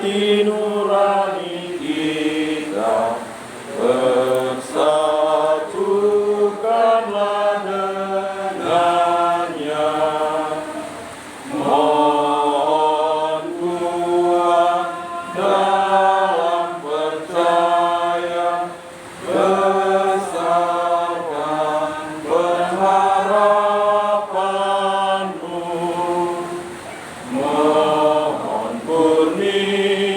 hati nurani kita, bersatukanlah dengannya. Mohon Tuhan dalam percaya, besarkan pengharapanmu. Mohon kurnia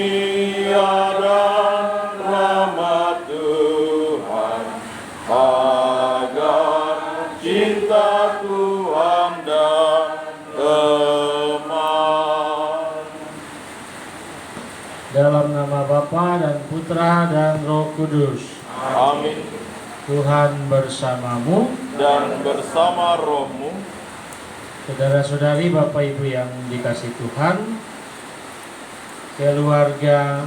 dan rahmat Tuhan, agar cinta Tuhan dan teman. Dalam nama Bapa dan Putra dan Roh Kudus. Amin. Tuhan bersamamu. Dan bersama rohmu. Saudara-saudari, Bapak Ibu yang dikasihi Tuhan, keluarga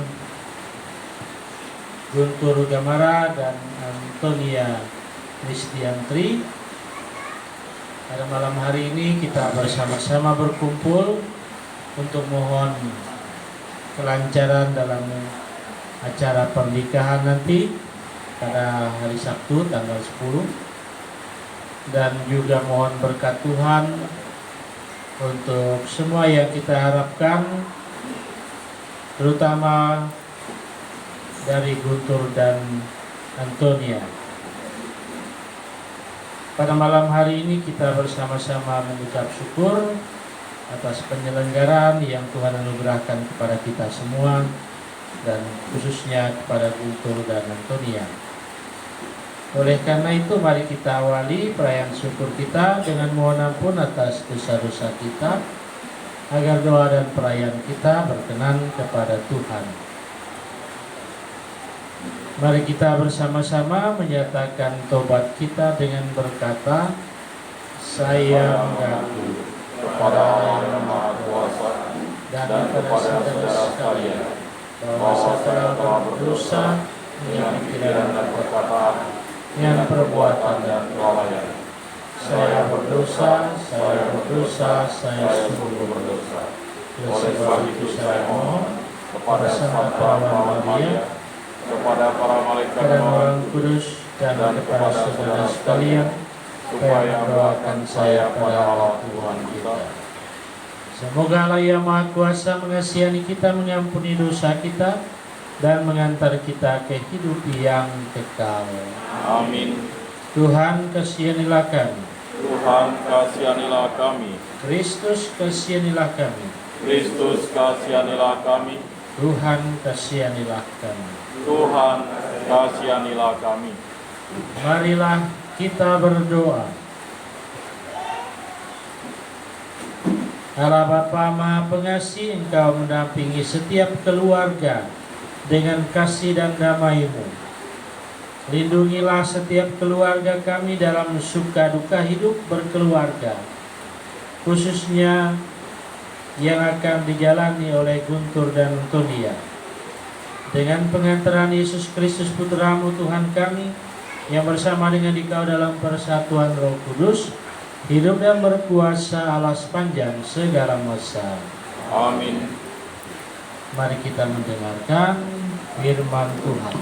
Guntur Gamara dan Antonia Kristiantri, pada malam hari ini kita bersama-sama berkumpul untuk mohon kelancaran dalam acara pernikahan nanti pada hari Sabtu tanggal 10, dan juga mohon berkat Tuhan untuk semua yang kita harapkan, terutama dari Guntur dan Antonia. Pada malam hari ini kita bersama-sama mengucap syukur atas penyelenggaraan yang Tuhan anugerahkan kepada kita semua, dan khususnya kepada Guntur dan Antonia. Oleh karena itu, mari kita awali perayaan syukur kita dengan mohon ampun atas dosa-dosa kita, agar doa dan perayaan kita berkenan kepada Tuhan. Mari kita bersama-sama menyatakan tobat kita dengan berkata, saya mengaku kepada Allah yang Maha Kuasa dan kepada saudara sekalian bahwa saya telah berdosa dengan pikiran dan perkataan, dengan perbuatan dan kelalaian. Saya berdosa, saya sungguh berdosa. Oleh sebab itu saya mohon kepada Sang Perawan Maria, kepada para malaikat dan orang kudus, dan kepada saudara sekalian, supaya mendoakan saya pada Allah Tuhan kita. Semoga Allah yang Maha Kuasa mengasihani kita, mengampuni dosa kita, dan mengantar kita ke hidup yang kekal. Amin. Tuhan kasihanilah kami. Tuhan kasihanilah kami. Kristus kasihanilah kami. Kristus kasihanilah kami. Tuhan kasihanilah kami. Tuhan kasihanilah kami. Marilah kita berdoa. Allah Bapa Maha Pengasih, Engkau mendampingi setiap keluarga dengan kasih dan damai-Mu. Lindungilah setiap keluarga kami dalam suka duka hidup berkeluarga, khususnya yang akan dijalani oleh Guntur dan Antonia. Dengan pengantaran Yesus Kristus Putra-Mu Tuhan kami, yang bersama dengan Dikau dalam persatuan Roh Kudus, hidup dan berkuasa Allah sepanjang segala masa. Amin. Mari kita mendengarkan firman Tuhan.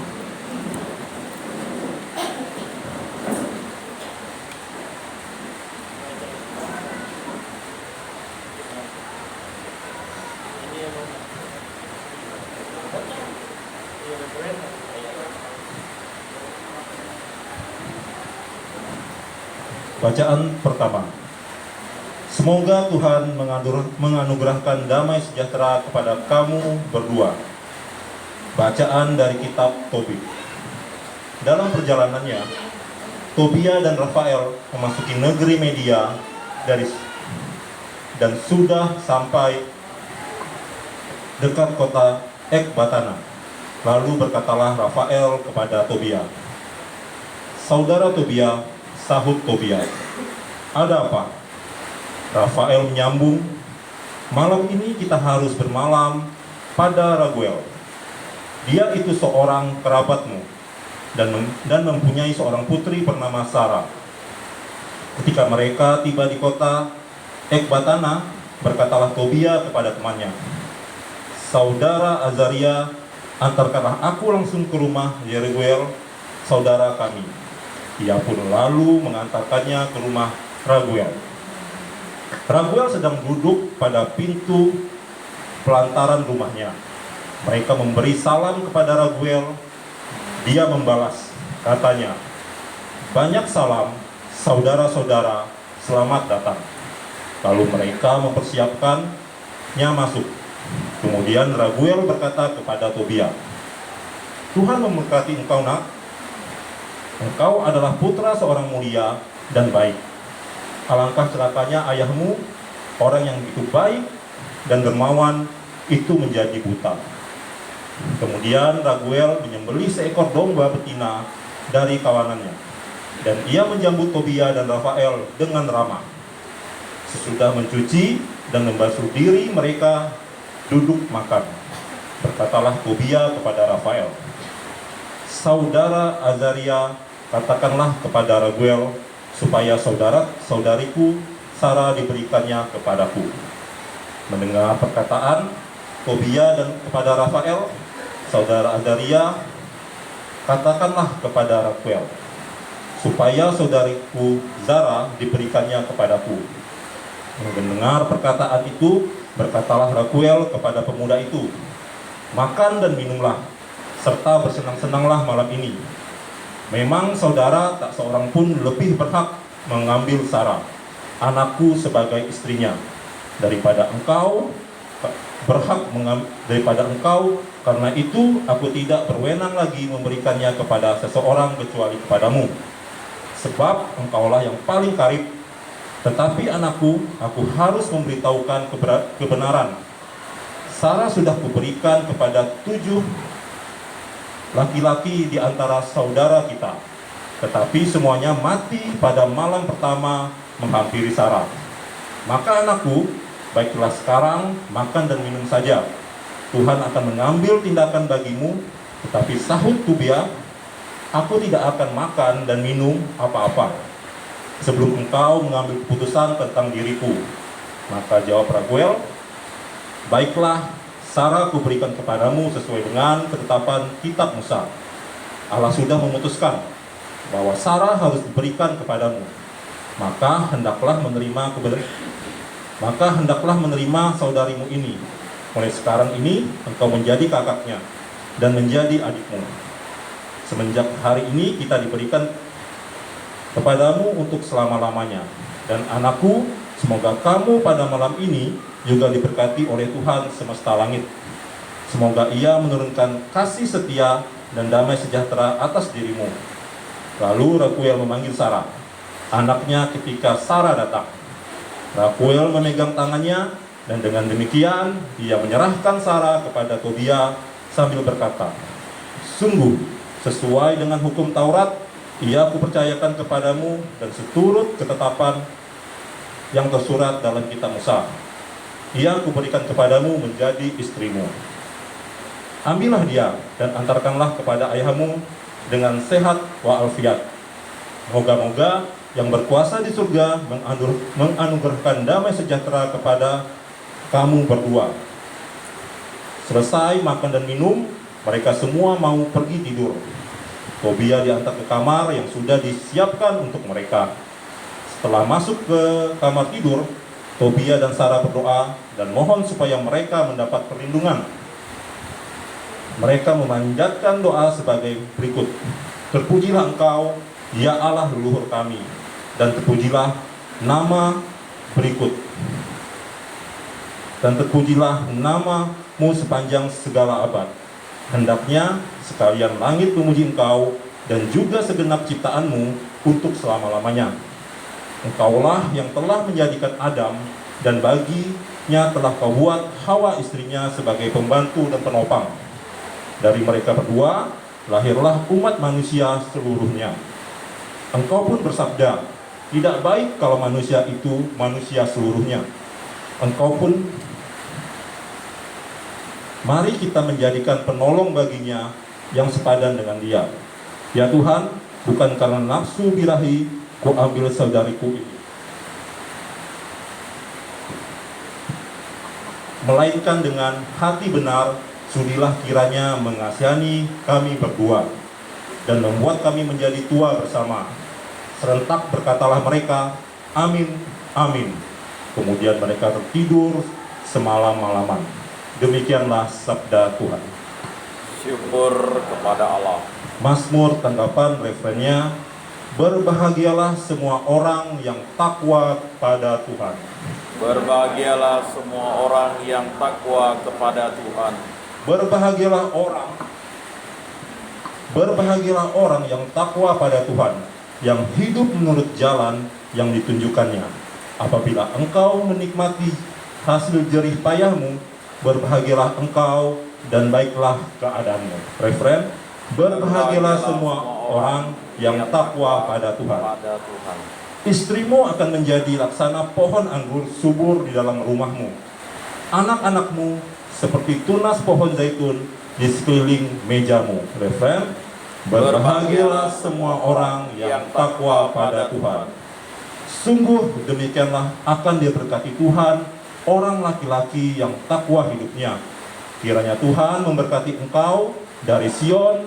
Bacaan pertama. Semoga Tuhan menganugerahkan damai sejahtera kepada kamu berdua. Bacaan dari kitab Tobit. Dalam perjalanannya, Tobia dan Rafael memasuki negeri Media dan sudah sampai dekat kota Ekbatana. Lalu berkatalah Rafael kepada Tobia, "Saudara Tobia," sahut Tobia, "ada apa?" Rafael menyambung, "Malam ini kita harus bermalam pada Raguel. Dia itu seorang kerabatmu dan mempunyai seorang putri bernama Sarah." Ketika mereka tiba di kota Ekbatana, berkatalah Tobia kepada temannya, saudara Azaria, antarkanlah aku langsung ke rumah Yeruel, saudara kami. Ia pun lalu mengantarkannya ke rumah Raguel. Raguel sedang duduk pada pintu pelantaran rumahnya. Mereka memberi salam kepada Raguel. Dia membalas, katanya, "Banyak salam, saudara-saudara, selamat datang." Lalu mereka mempersiapkannya masuk. Kemudian Raguel berkata kepada Tobia, "Tuhan memberkati engkau, nak. Engkau adalah putra seorang mulia dan baik. Alangkah celakanya ayahmu, orang yang begitu baik dan dermawan, itu menjadi buta." Kemudian Raguel menyembelih seekor domba betina dari kawanannya, dan ia menjambut Tobia dan Rafael dengan ramah. Sesudah mencuci dan membasuh diri mereka duduk makan. Berkatalah Tobia kepada Rafael, "Saudara Azaria, katakanlah kepada Raguel supaya saudariku Sarah diberikannya kepadaku." Mendengar perkataan Tobia dan kepada Rafael, saudara Azaria, "Katakanlah kepada Raguel supaya saudariku Zara diberikannya kepadaku." Mendengar perkataan itu, berkatalah Raguel kepada pemuda itu, "Makan dan minumlah, serta bersenang-senanglah malam ini. Memang saudara tak seorang pun lebih berhak mengambil Sarah, anakku, sebagai istrinya, daripada engkau, karena itu aku tidak berwenang lagi memberikannya kepada seseorang kecuali kepadamu, sebab engkaulah yang paling karib. Tetapi anakku, aku harus memberitahukan kebenaran. Sarah sudah kuberikan kepada 7 laki-laki di antara saudara kita, tetapi semuanya mati pada malam pertama menghampiri Sarah. Maka anakku, baiklah sekarang makan dan minum saja. Tuhan akan mengambil tindakan bagimu." Tetapi sahut Tobia, "Aku tidak akan makan dan minum apa-apa sebelum engkau mengambil keputusan tentang diriku." Maka jawab Raguel, "Baiklah, Sarah kuberikan kepadamu sesuai dengan ketetapan kitab Musa. Allah sudah memutuskan bahwa Sarah harus diberikan kepadamu. Maka hendaklah menerima saudarimu ini. Mulai sekarang ini engkau menjadi kakaknya dan menjadi adikmu. Semenjak hari ini kita diberikan kepadamu untuk selama-lamanya. Dan anakku, semoga kamu pada malam ini juga diberkati oleh Tuhan semesta langit. Semoga ia menurunkan kasih setia dan damai sejahtera atas dirimu." Lalu Raguel memanggil Sarah, anaknya, ketika Sarah datang. Raguel memegang tangannya, dan dengan demikian ia menyerahkan Sarah kepada Tobia sambil berkata, "Sungguh, sesuai dengan hukum Taurat, ia kupercayakan kepadamu dan seturut ketetapan yang tersurat dalam kitab Musa, ia kuberikan kepadamu menjadi istrimu. Ambillah dia dan antarkanlah kepada ayahmu dengan sehat walafiat. Moga-moga yang berkuasa di surga menganugerahkan damai sejahtera kepada kamu berdua." Selesai makan dan minum, mereka semua mau pergi tidur. Tobia diantar ke kamar yang sudah disiapkan untuk mereka. Setelah masuk ke kamar tidur, Tobia dan Sarah berdoa dan mohon supaya mereka mendapat perlindungan. Mereka memanjatkan doa sebagai berikut, "Terpujilah Engkau, ya Allah leluhur kami, dan terpujilah nama berikut. Dan terpujilah namamu sepanjang segala abad. Hendaknya sekalian langit memuji Engkau dan juga segenap ciptaanmu untuk selama-lamanya. Engkaulah yang telah menjadikan Adam, dan baginya telah kau buat Hawa istrinya sebagai pembantu dan penopang. Dari mereka berdua lahirlah umat manusia seluruhnya. Engkau pun bersabda, tidak baik kalau manusia itu manusia seluruhnya. Engkau pun, mari kita menjadikan penolong baginya yang sepadan dengan dia. Ya Tuhan, bukan karena nafsu birahi ku ambil saudariku ini." melainkan dengan hati benar, sudilah kiranya mengasihani kami berdua, dan membuat kami menjadi tua bersama. Serentak berkatalah mereka, amin, amin. Kemudian mereka tertidur semalam-malaman. Demikianlah sabda Tuhan. Syukur kepada Allah. Mazmur tanggapan refrennya, berbahagialah semua orang yang takwa pada Tuhan. Berbahagialah semua orang yang takwa kepada Tuhan. Berbahagialah orang yang takwa pada Tuhan, yang hidup menurut jalan yang ditunjukkannya. Apabila engkau menikmati hasil jerih payahmu, berbahagialah engkau dan baiklah keadaanmu. Refren, berbahagialah semua orang yang takwa pada Tuhan. Istrimu akan menjadi laksana pohon anggur subur di dalam rumahmu. Anak-anakmu seperti tunas pohon zaitun di sekeliling mejamu. Refren, berbahagialah semua orang yang takwa pada Tuhan. Sungguh demikianlah akan diberkati Tuhan orang laki-laki yang takwa hidupnya. Kiranya Tuhan memberkati engkau dari Sion,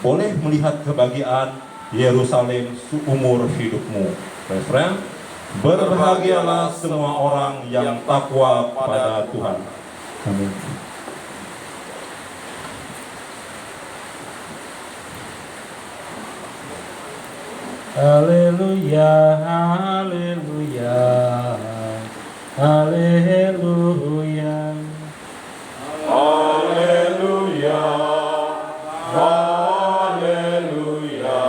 boleh melihat kebahagiaan Yerusalem seumur hidupmu. Refren, berbahagialah semua orang yang takwa pada Tuhan. Amin. Haleluya, haleluya, haleluya. Haleluya, haleluya,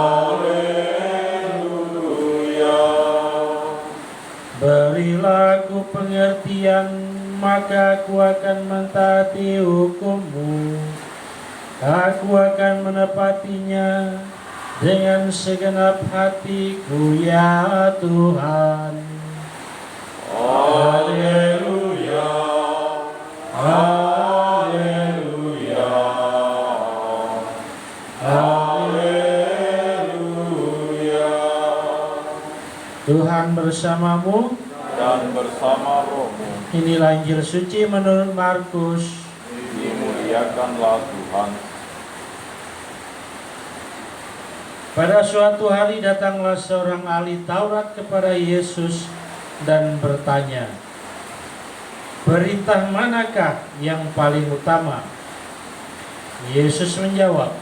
haleluya. Berilah aku pengertian, maka aku akan mentaati hukum-Mu. Aku akan menepatinya dengan segenap hatiku, ya Tuhan. Haleluya, haleluya, haleluya. Tuhan bersamamu Dan bersama rohmu, Inilah Injil suci menurut Markus. dimuliakanlah Tuhan. Pada suatu hari datanglah seorang ahli Taurat kepada Yesus dan bertanya, perintah manakah yang paling utama? Yesus menjawab,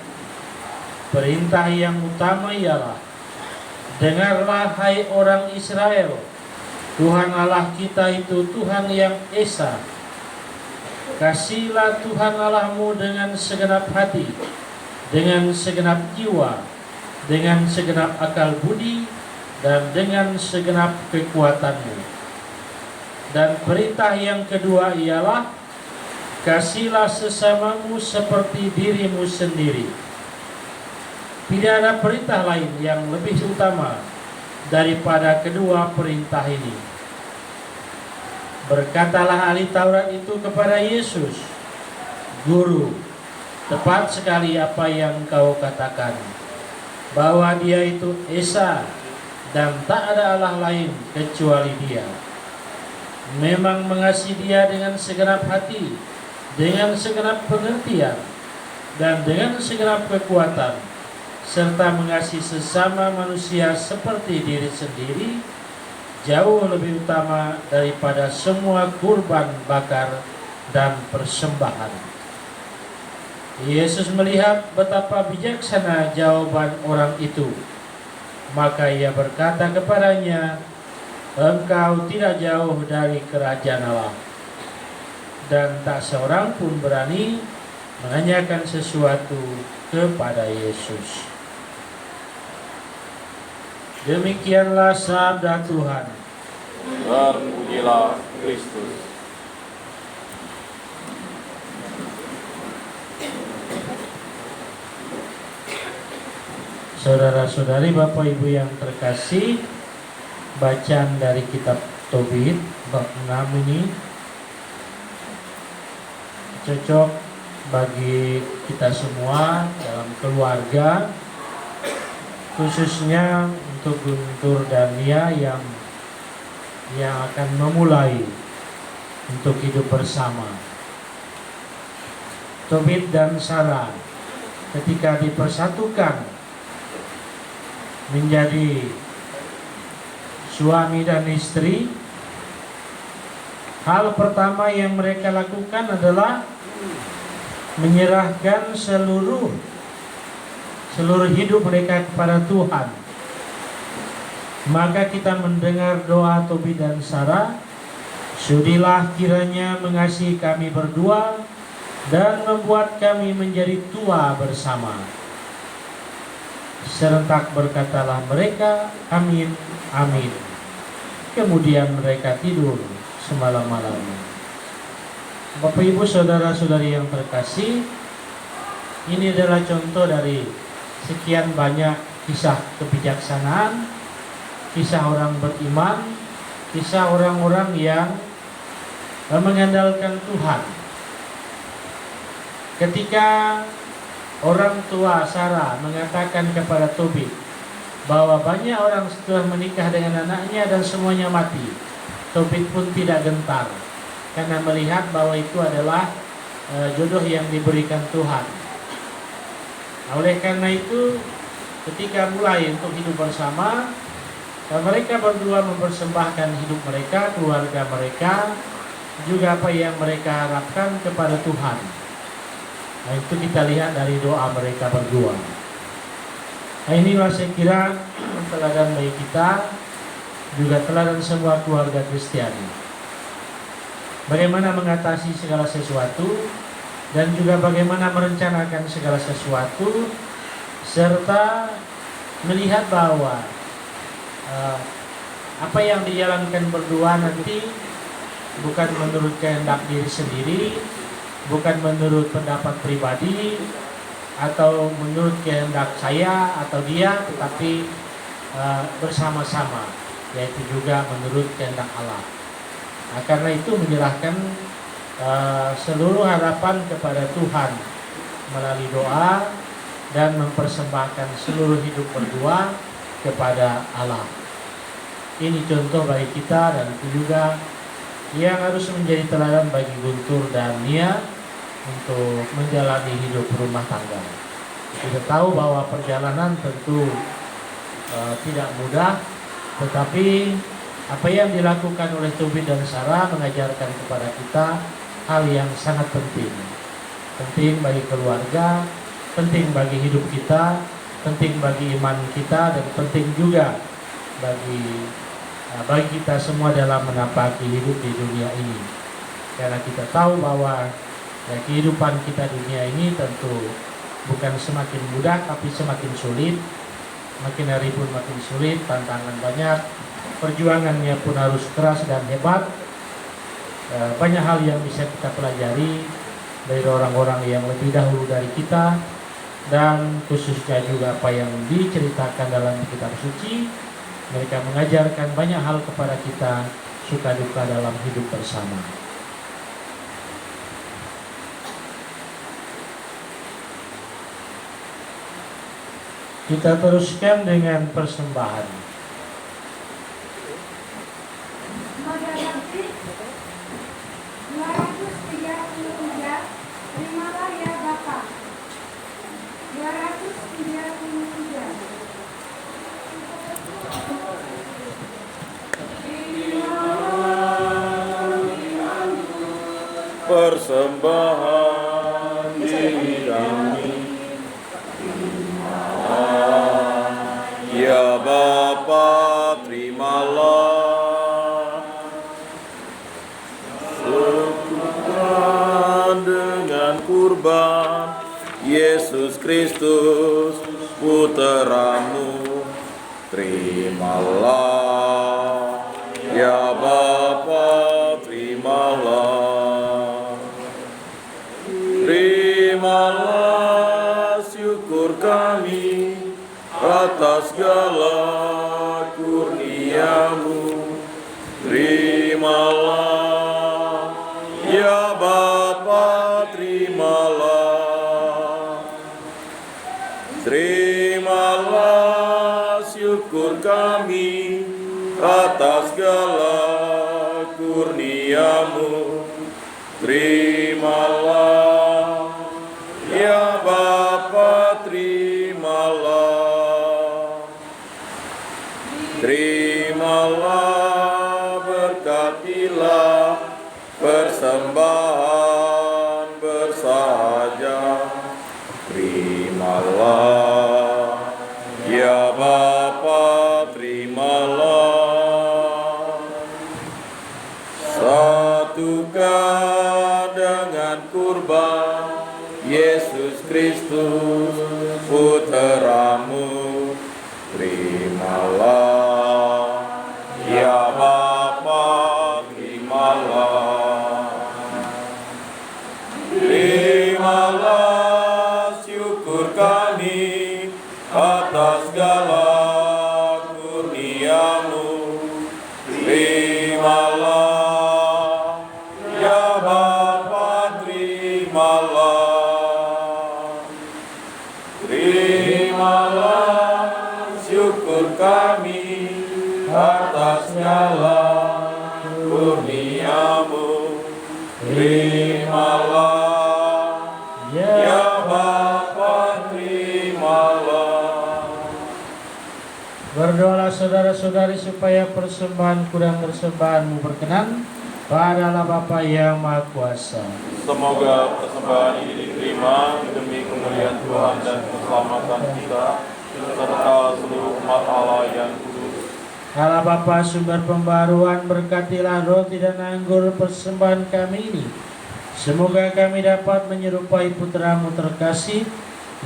perintah yang utama ialah, dengarlah hai orang Israel, Tuhan Allah kita itu Tuhan yang esa. Kasihilah Tuhan Allahmu dengan segenap hati, dengan segenap jiwa, dengan segenap akal budi, dan dengan segenap kekuatanmu. Dan perintah yang kedua ialah, kasihilah sesamamu seperti dirimu sendiri. Tidak ada perintah lain yang lebih utama daripada kedua perintah ini. Berkatalah ahli Taurat itu kepada Yesus, Guru, tepat sekali apa yang kau katakan, bahwa Dia itu esa dan tak ada Allah lain kecuali Dia. Memang mengasihi Dia dengan segenap hati, dengan segenap pengertian, dan dengan segenap kekuatan, serta mengasihi sesama manusia seperti diri sendiri, jauh lebih utama daripada semua kurban bakar dan persembahan. Yesus melihat betapa bijaksana jawaban orang itu, maka Ia berkata kepadanya, engkau tidak jauh dari kerajaan Allah. Dan tak seorang pun berani menanyakan sesuatu kepada Yesus. Demikianlah sabda Tuhan. Terpujilah Kristus. Saudara-saudari, Bapak Ibu yang terkasih, bacaan dari kitab Tobit bab 6 ini cocok bagi kita semua dalam keluarga, khususnya untuk Guntur dan Nia yang yang akan memulai untuk hidup bersama. Tobit dan Sarah ketika dipersatukan menjadi suami dan istri, hal pertama yang mereka lakukan adalah menyerahkan seluruh hidup mereka kepada Tuhan. Maka kita mendengar doa Tobit dan Sarah, sudilah kiranya mengasihi kami berdua dan membuat kami menjadi tua bersama. Serentak berkatalah mereka, amin, amin. Kemudian mereka tidur semalam-malam. Bapak Ibu saudara-saudari yang terkasih, ini adalah contoh dari sekian banyak kisah kebijaksanaan, kisah orang beriman, kisah orang-orang yang mengandalkan Tuhan. Ketika orang tua Sarah mengatakan kepada Tobit bahwa banyak orang setelah menikah dengan anaknya dan semuanya mati, Tobit pun tidak gentar karena melihat bahwa itu adalah jodoh yang diberikan Tuhan. Oleh karena itu, ketika mulai untuk hidup bersama, mereka berdua mempersembahkan hidup mereka, keluarga mereka, juga apa yang mereka harapkan kepada Tuhan. Nah, itu kita lihat dari doa mereka berdua. Nah, inilah saya kira teladan bagi kita, juga teladan semua keluarga Kristiani. Bagaimana mengatasi segala sesuatu, dan juga bagaimana merencanakan segala sesuatu, serta melihat bahwa apa yang dijalankan berdua nanti bukan menurut kehendak diri sendiri, bukan menurut pendapat pribadi, atau menurut kehendak saya atau dia, tetapi bersama-sama, yaitu juga menurut kehendak Allah. Nah, karena itu menyerahkan seluruh harapan kepada Tuhan melalui doa dan mempersembahkan seluruh hidup berdua kepada Allah. Ini contoh bagi kita, dan itu juga yang harus menjadi teladan bagi Guntur dan Nia untuk menjalani hidup rumah tangga. Kita tahu bahwa perjalanan tentu tidak mudah, tetapi apa yang dilakukan oleh Tobit dan Sarah mengajarkan kepada kita hal yang sangat penting. Penting bagi keluarga, penting bagi hidup kita, penting bagi iman kita, dan penting juga bagi kita semua dalam menapaki hidup di dunia ini. Karena kita tahu bahwa kehidupan kita dunia ini tentu bukan semakin mudah, tapi semakin sulit. Makin hari pun makin sulit, tantangan banyak, perjuangannya pun harus keras dan hebat. Banyak hal yang bisa kita pelajari dari orang-orang yang lebih dahulu dari kita, dan khususnya juga apa yang diceritakan dalam kitab suci. Mereka mengajarkan banyak hal kepada kita, suka duka dalam hidup bersama. Kita teruskan dengan persembahan. Terimalah ya Bapa. 233. Persembahan diri kami, ya Bapa, terimalah sekutukan dengan kurban Yesus Kristus Putra-Mu. Terimalah ya Bapa, terimalah. Terimalah syukur kami atas segala kurnia-Mu. Terimalah ya Bapa, terimalah. Terimalah syukur kami atas segala kurniamu, terimalah. Ya Bapa, terimalah. Terimalah, berkatilah persembahan bersahaja. Terimalah, ya Bapa, terimalah. Satukan dengan kurban Yesus Kristus, Putramu. Terimalah, ya Bapa, terimalah. Terimalah syukur kami atas segala kurniamu. Terimalah, ya Bapa, terimalah. Terimalah syukur kami atas segala kurniamu. Terimalah, ya Bapa, terimalah. Berdoalah saudara-saudari supaya persembahanku dan persembahanmu berkenan pada Allah Bapa yang Maha Kuasa. Semoga persembahan ini diterima demi kemuliaan Tuhan dan keselamatan kita serta seluruh umat Allah yang kudus. Allah Bapa sumber pembaruan, berkatilah roti dan anggur persembahan kami ini. Semoga kami dapat menyerupai putramu terkasih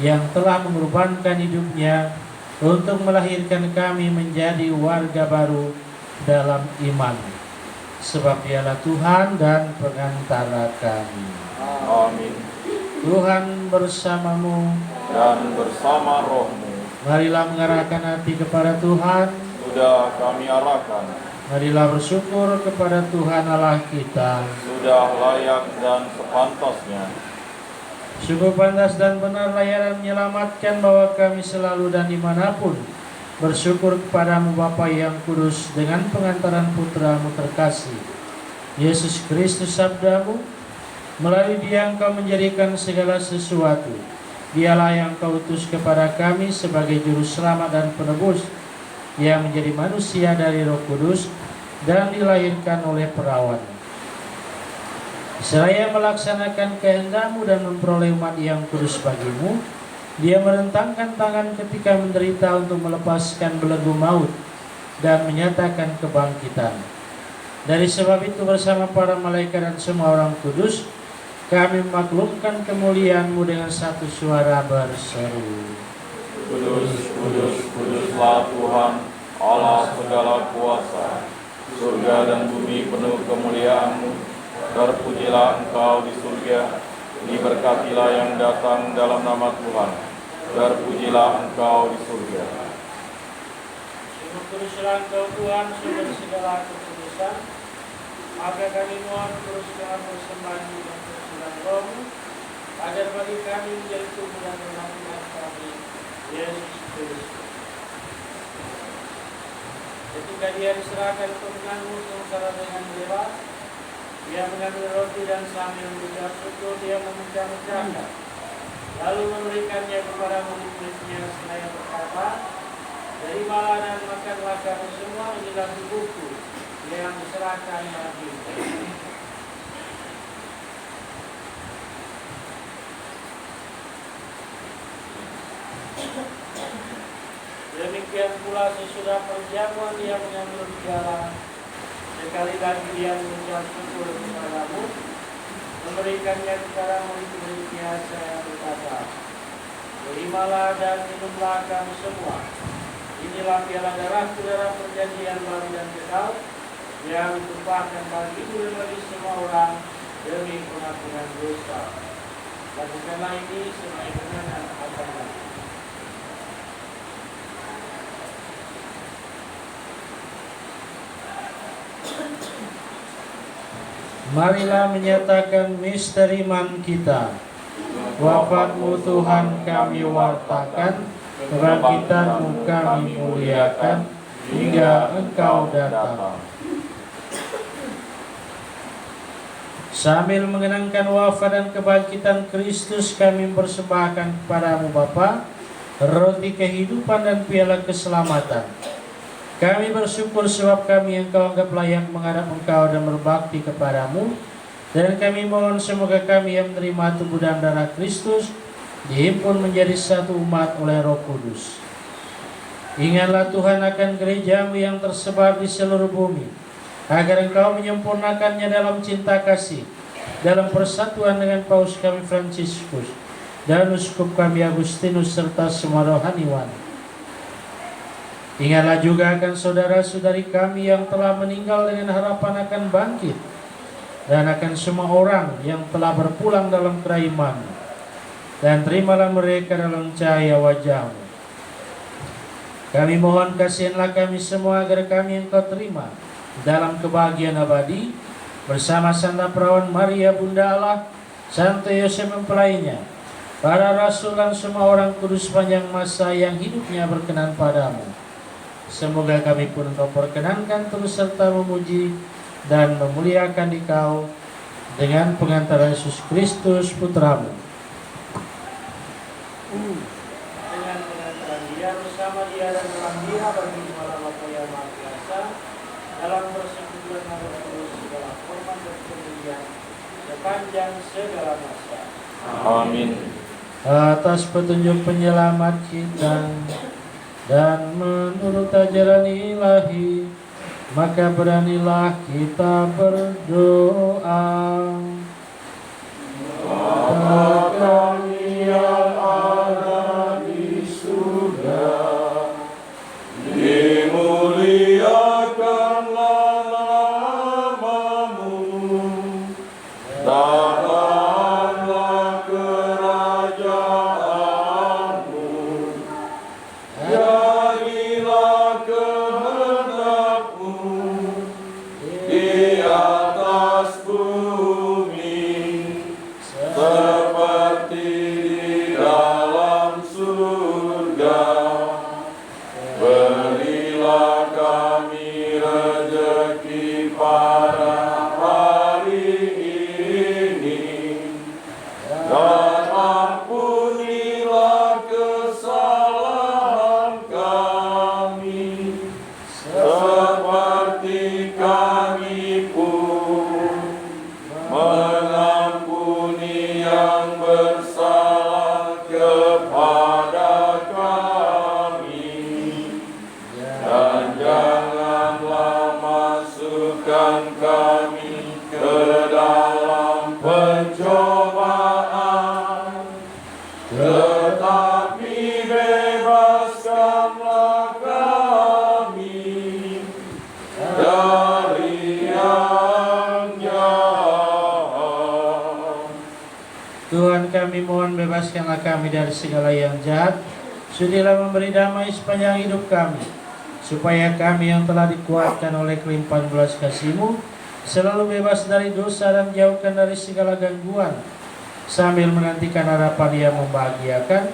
yang telah mengorbankan hidupnya untuk melahirkan kami menjadi warga baru dalam iman. Sebab dialah Tuhan dan pengantara kami. Amin. Tuhan bersamamu. Dan bersama rohmu, Marilah mengarahkan hati kepada Tuhan. sudah kami arahkan, Marilah bersyukur kepada Tuhan Allah kita. sudah layak dan sepantasnya. Sungguh pantas dan benar layanan menyelamatkan bahwa kami selalu dan dimanapun bersyukur kepadamu Bapa yang kudus dengan pengantaran putramu terkasih Yesus Kristus sabdamu. Melalui dia engkau menjadikan segala sesuatu. Dialah yang kau utus kepada kami sebagai juru selamat dan penebus yang menjadi manusia dari Roh Kudus dan dilahirkan oleh perawan. Seraya melaksanakan kehendak-Mu dan memperoleh umat yang kudus bagimu, dia merentangkan tangan ketika menderita untuk melepaskan belenggu maut dan menyatakan kebangkitan. Dari sebab itu bersama para malaikat dan semua orang kudus, kami memaklumkan kemuliaan-Mu dengan satu suara berseru. Kudus, kudus, kuduslah Tuhan, Allah segala kuasa. Surga dan bumi penuh kemuliaan-Mu. Terpujilah Engkau di surga, diberkatilah yang datang dalam nama Tuhan. Terpujilah Engkau di surga. Sungguh kuduslah Engkau Tuhan, sumber segala kekudusan. Maka kami mohon teruskan persembahan dan persembahan Roh-Mu, agar bagi kami menjadi tubuh dan penampilan kami, Yesus Kristus. Ketika dia diserahkan ke tangan-Mu sengsara dengan bebas, dia mengambil roti dan sambil mengucap syukur dia memecah-mecahkan, lalu memberikannya kepada murid-muridnya seraya berkata, "Terimalah dan makanlah kamu semua, inilah tubuhku yang diserahkan bagimu." Demikian pula sesudah perjamuan dia mengambil garam. Sekali lagi dia mengucap syukur kepadamu, memberikannya kepada murid-muridnya seraya berkata, "Terimalah dan minumlah kamu semua. Inilah piala darahku, darah perjanjian baru dan kekal, yang ditumpahkan bagimu dan bagi semua orang demi pengampunan dosa. Lakukanlah ini sebagai kenangan akan aku." Marilah menyatakan misteri iman kita. Wafat-Mu Tuhan kami wartakan, kebangkitan-Mu kami muliakan, hingga Engkau datang. Sambil mengenangkan wafat dan kebangkitan Kristus, kami mempersembahkan kepadamu Bapa roti kehidupan dan piala keselamatan. Kami bersyukur sebab kami yang Kau anggap layak menghadap Engkau dan berbakti kepadamu. Dan kami mohon semoga kami yang menerima tubuh dan darah Kristus dihimpun menjadi satu umat oleh Roh Kudus. Ingatlah Tuhan akan gerejamu yang tersebar di seluruh bumi, agar Engkau menyempurnakannya dalam cinta kasih, dalam persatuan dengan Paus kami Fransiskus dan Uskup kami Agustinus serta semua rohaniwan. Ingatlah juga akan saudara-saudari kami yang telah meninggal dengan harapan akan bangkit, dan akan semua orang yang telah berpulang dalam keraiman, dan terimalah mereka dalam cahaya wajah-Mu. Kami mohon kasihanlah kami semua agar kami yang Kau terima dalam kebahagiaan abadi bersama Santa Perawan Maria Bunda Allah, Santo Yosef mempelainya, para rasul dan semua orang kudus sepanjang masa yang hidupnya berkenan padamu. Semoga kami pun Engkau perkenankan terus serta memuji dan memuliakan Engkau dengan pengantaran Yesus Kristus Putra-Mu. Dengan pengantaran Dia, bersama Dia dan dalam Dia bagi malam Bapa yang Maha Kuasa, dalam persekutuan Roh Kudus segala hormat dan kemuliaan sepanjang segala masa. Amin. Atas petunjuk penyelamat kita dan menurut ajaran ilahi, maka beranilah kita berdoa. Bapa kami yang ada di surga, dimuliakanlah nama-Mu, datanglah kerajaan-Mu, jadilah kehendak-Mu di atas bumi seperti di dalam surga. Berilah kami rezeki pada hari ini, dan ampunilah kesalahan kami, seperti kami pun mengampuni yang bersalah kepada kami. Dan janganlah masukkan kami ke dalam pencobaan, tetapi bebaskanlah kami dari yang jahat. Tuhan, kami mohon bebaskanlah kami dari segala yang jahat. Sudilah memberi damai sepanjang hidup kami, supaya kami yang telah dikuatkan oleh kelimpahan belas kasih-Mu selalu bebas dari dosa dan jauhkan dari segala gangguan, sambil menantikan harapan yang membahagiakan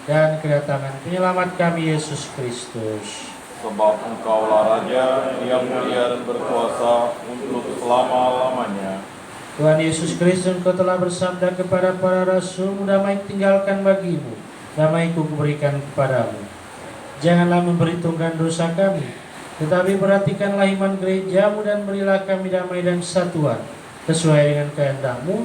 dan kedatangan penyelamat kami Yesus Kristus. Sebab Engkaulah Raja yang mulia dan berkuasa untuk selama-lamanya. Tuhan Yesus Kristus, Engkau telah bersabda kepada para rasul, damai tinggalkan bagimu, damai-Ku kuberikan kepadamu. Janganlah memperhitungkan dosa kami, tetapi perhatikanlah iman gereja-Mu dan berilah kami damai dan kesatuan sesuai dengan kehendak-Mu,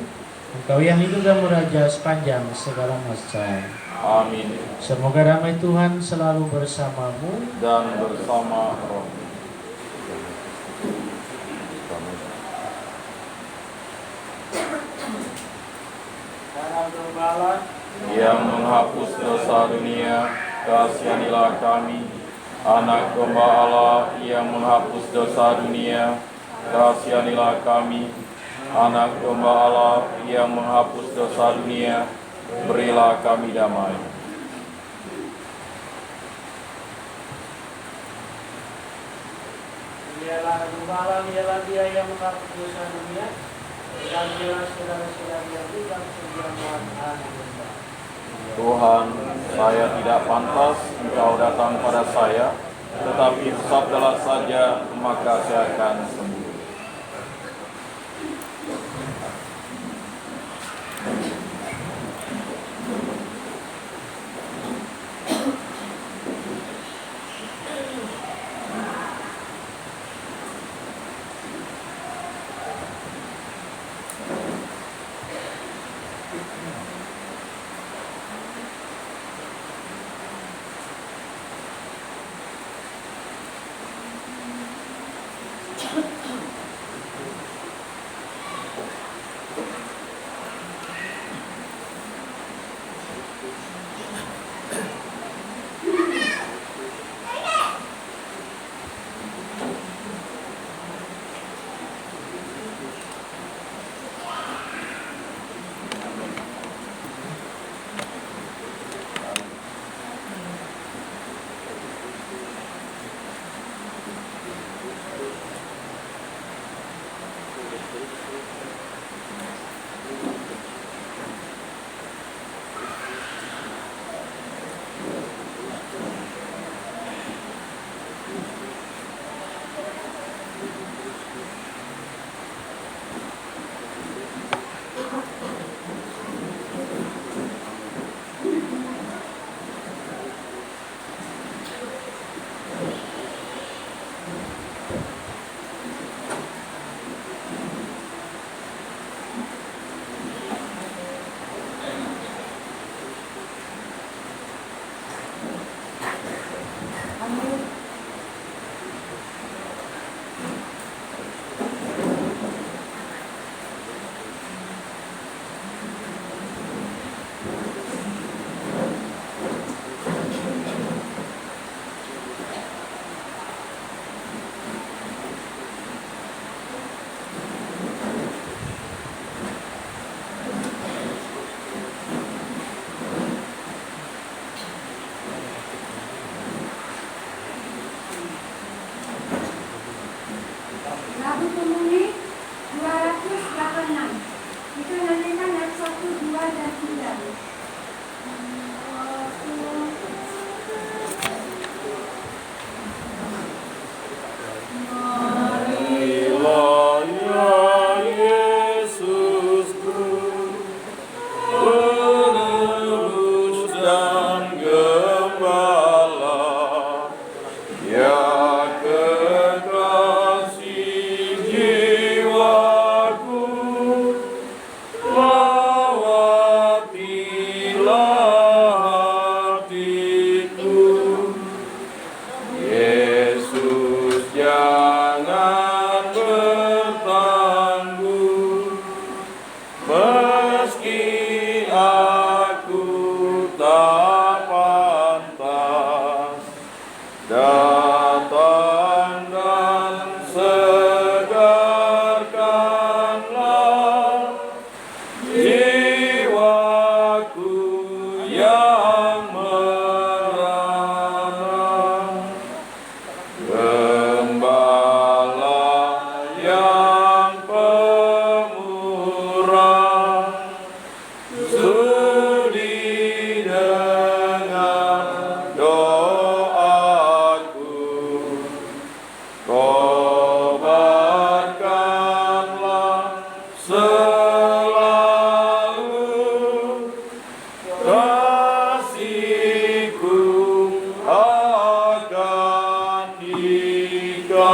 Engkau yang hidup dan meraja sepanjang segala masa. Amin. Semoga damai Tuhan selalu bersamamu Dan bersama roh. Dalam Gembala Yang menghapus dosa dunia, kasihanilah kami. Anak domba Allah yang menghapus dosa dunia, kasihanilah kami. Anak domba Allah yang menghapus dosa dunia, berilah kami damai. Dialah Gembala, dialah Dia yang menghapus dosa dunia, dan dialah saudara-saudara yang juga sediakan anugerah. Tuhan, saya tidak pantas Engkau datang pada saya, tetapi sabdalah saja, maka saya akan sembuh. dan tinggal. Marilah ya Yesusku, penebus dan gembala, ya kekasih jiwaku, lawatilah hatiku. Yesus, jangan bertanggung, meski aku tak pantas datang, dan segarkanlah jiwaku yang merana. Gembala yang pemurah, sudi dengan doaku, kobarkanlah selalu kasihku akan Dikau.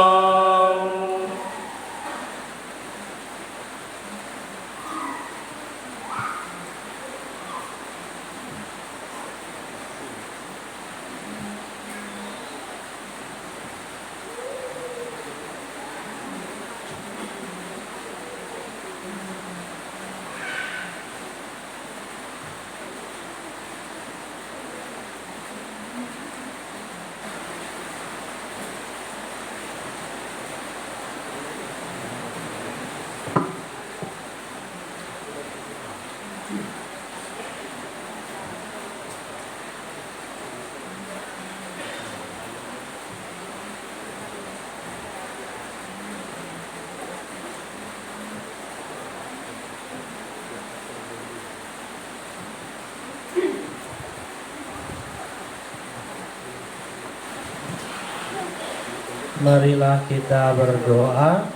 Marilah kita berdoa.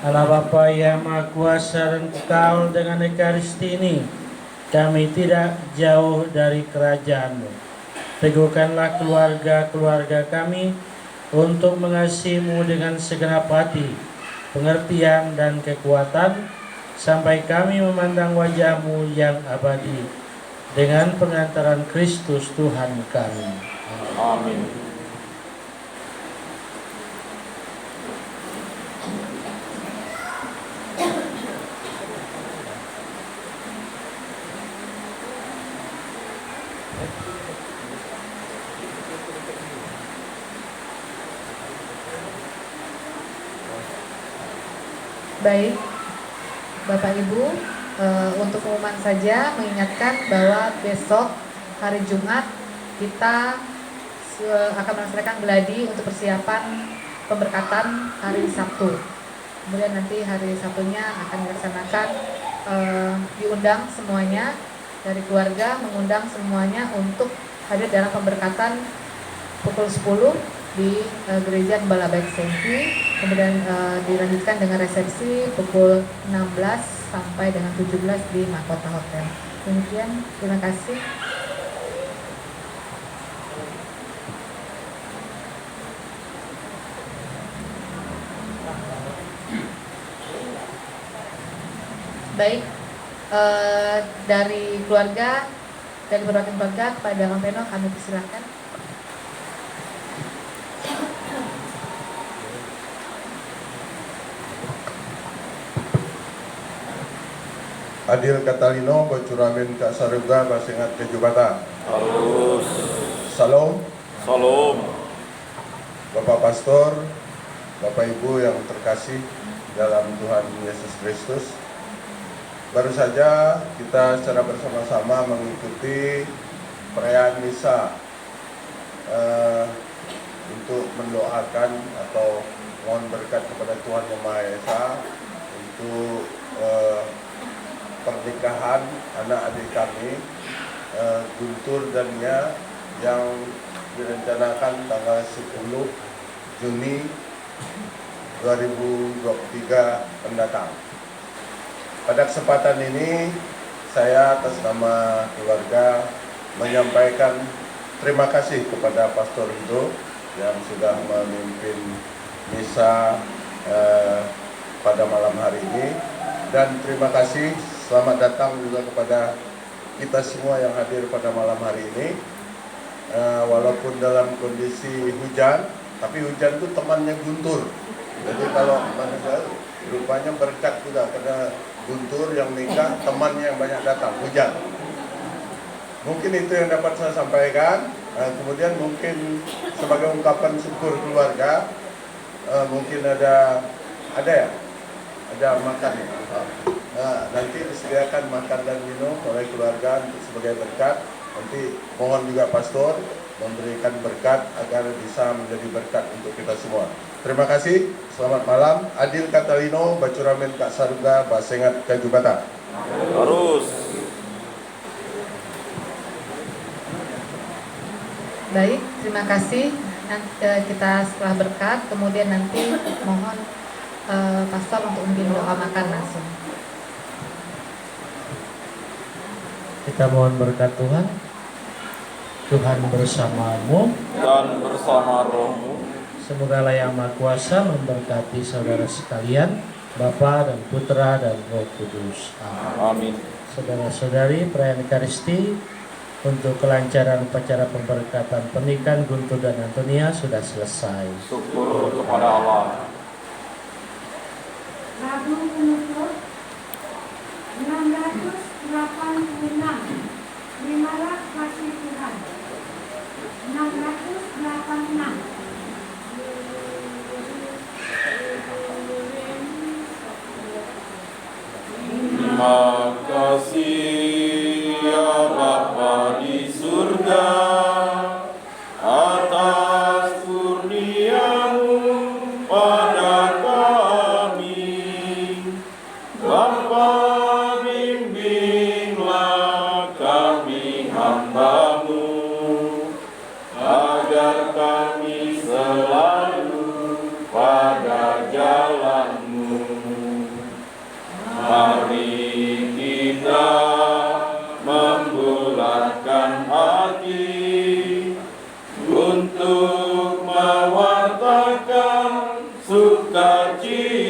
Allah Bapa yang Maha Kuasa dan Kekal, dengan Ekaristi ini kami tidak jauh dari kerajaan-Mu. Teguhkanlah keluarga-keluarga kami untuk mengasihi-Mu dengan segenap hati, pengertian dan kekuatan, sampai kami memandang wajah-Mu yang abadi dengan pengantaran Kristus Tuhan kami. Amin. Baik, Bapak Ibu, untuk pengumuman saja mengingatkan bahwa besok hari Jumat kita akan melaksanakan geladi untuk persiapan pemberkatan hari Sabtu. Kemudian nanti hari Sabtunya akan dilaksanakan, diundang semuanya dari keluarga, mengundang semuanya untuk hadir dalam pemberkatan pukul 10 di Gereja Gembala Baik Senti, kemudian dilanjutkan dengan resepsi pukul 16 sampai dengan 17 di Mahkota Hotel. Demikian, terima kasih. Baik, dari keluarga, dari perwakilan keluarga kepada Bang Peno kami persilakan. Adil Katalino, Bocuramin Kak Saruga, Basengat ke Jubatan. Halus. Salam, Salam. Bapak Pastor, Bapak Ibu yang terkasih dalam Tuhan Yesus Kristus. Baru saja kita secara bersama-sama mengikuti perayaan misa untuk mendoakan atau mohon berkat kepada Tuhan Yang Maha Esa untuk pernikahan anak adik kami Guntur dan Nia yang direncanakan tanggal 10 Juni 2023 mendatang. Pada kesempatan ini saya atas nama keluarga menyampaikan terima kasih kepada Pastor Rido yang sudah memimpin misa pada malam hari ini, dan terima kasih selamat datang juga kepada kita semua yang hadir pada malam hari ini. Walaupun dalam kondisi hujan, tapi hujan itu temannya Guntur. Jadi kalau manusia rupanya berkat juga karena Guntur yang nikah, temannya yang banyak datang, hujan. Mungkin itu yang dapat saya sampaikan. Kemudian mungkin sebagai ungkapan syukur keluarga, mungkin ada makan ya. Nanti disediakan makan dan minum oleh keluarga untuk sebagai berkat. Nanti mohon juga pastor memberikan berkat agar bisa menjadi berkat untuk kita semua. Terima kasih. Selamat malam. Adil Katalino, Bacuramen Kak Saruga, Basengat Kajubata. Terus. Baik, terima kasih. Kita setelah berkat, kemudian nanti mohon pastor untuk memimpin doa makan langsung. Kita mohon berkat Tuhan. Tuhan bersamamu Dan bersama rohmu. Semoga Allah yang Maha Kuasa memberkati saudara sekalian, Bapa dan Putra dan Roh Kudus. Amin. Amin. Saudara-saudari, perayaan Ekaristi untuk kelancaran upacara pemberkatan pernikahan Guntur dan Antonia sudah selesai. Syukur kepada Allah. Lagu penutup 686. Terimalah kasih Tuhan. 686. Terima kasih ya Bapa di surga atas kurnia-Mu pada kami. Bapa, bimbinglah kami hamba-Mu agar kami selalu pada jalan-Mu. Mari kita membulatkan hati untuk mewartakan sukacita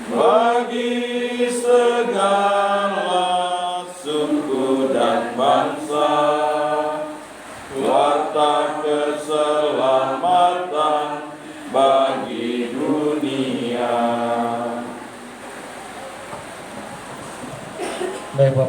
bagi segala suku dan bangsa, warta keselamatan bagi dunia. Baik Bapak